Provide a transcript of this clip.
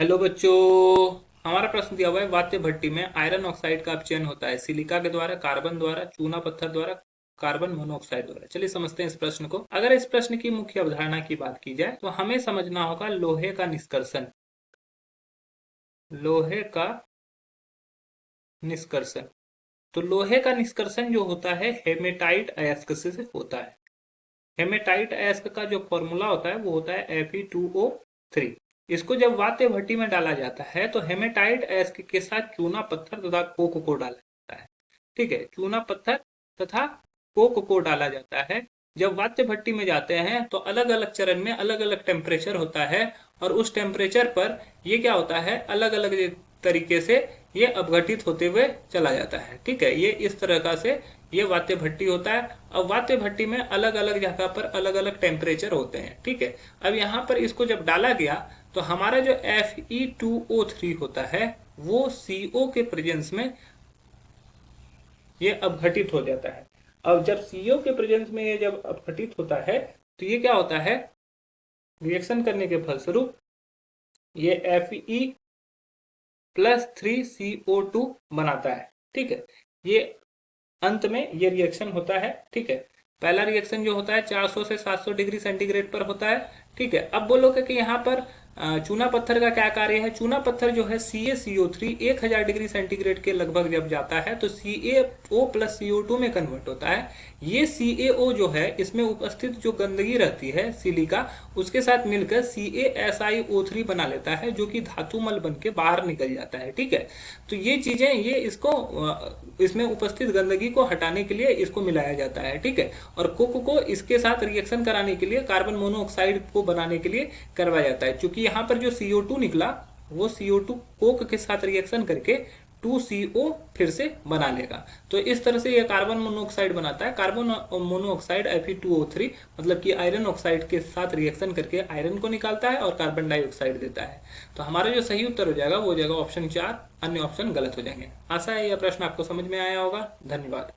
Hello बच्चों। हमारा प्रश्न दिया हुआ है वात्य भट्टी में आयरन ऑक्साइड का अपचयन होता है सिलिका के द्वारा, कार्बन द्वारा, चूना पत्थर द्वारा, कार्बन मोनोऑक्साइड द्वारा। चलिए समझते हैं इस प्रश्न को। अगर इस प्रश्न की मुख्य अवधारणा की बात की जाए तो हमें समझना होगा लोहे का निष्कर्षण। लोहे का निष्कर्षण। तो लोहे का निष्कर्षण जो होता है हेमेटाइट अयस्क से होता है। हेमेटाइट अयस्क का जो फॉर्मूला होता है वो होता है Fe2O3। इसको जब वात्य भट्टी में डाला जाता है तो हेमेटाइट अयस्क के साथ चूना पत्थर तथा कोक को डाला जाता है। ठीक है, चूना पत्थर तथा कोक को डाला जाता है। जब वात्य भट्टी में जाते हैं तो अलग अलग चरण में अलग अलग टेम्परेचर होता है और उस टेम्परेचर पर ये क्या होता है, अलग अलग तरीके से ये अपघटित होते हुए चला जाता है। ठीक है, ये इस तरह का से ये वात्य भट्टी होता है। अब वात्य भट्टी में अलग अलग जगह पर अलग अलग टेम्परेचर होते हैं। ठीक है, अब यहाँ पर इसको जब डाला गया तो हमारा जो Fe2O3 होता है वो CO के प्रेजेंस में ये अपघटित हो जाता है। अब जब CO के प्रेजेंस में ये जब अपघटित होता है तो ये क्या होता है, रिएक्शन करने के फलस्वरूप ये Fe+3CO2 बनाता है। ठीक है, ये अंत में ये रिएक्शन होता है। ठीक है, पहला रिएक्शन जो होता है 400 से 700 डिग्री सेंटीग्रेड पर होता है। ठीक है, अब बोलोगे कि यहाँ पर चूना पत्थर का क्या कार्य है। चूना पत्थर जो है CaCO3 1000 डिग्री सेंटीग्रेड के लगभग जब जाता है तो CaO+CO2 में कन्वर्ट होता है। ये CaO जो है इसमें उपस्थित जो गंदगी रहती है सिलिका उसके साथ मिलकर CaSiO3 बना लेता है जो कि धातुमल बन के बाहर निकल जाता है। ठीक है, तो ये चीजें ये इसको इसमें उपस्थित गंदगी को हटाने के लिए इसको मिलाया जाता है। ठीक है, और कोक को इसके साथ रिएक्शन कराने के लिए कार्बन मोनोऑक्साइड को बनाने के लिए करवाया जाता है। क्योंकि यहाँ पर जो CO2 निकला वो CO2 कोक के साथ रिएक्शन करके 2CO फिर से बना लेगा। तो इस तरह से ये कार्बन मोनोऑक्साइड बनाता है। कार्बन मोनोऑक्साइड Fe2O3 मतलब कि आयरन ऑक्साइड के साथ रिएक्शन करके आयरन को निकालता है और कार्बन डाइऑक्साइड देता है। तो हमारा जो सही उत्तर हो जाएगा वो हो जाएगा ऑप्शन 4, अन्य ऑप्शन गलत हो जाएंगे। आशा है यह प्रश्न आपको समझ में आया होगा। धन्यवाद।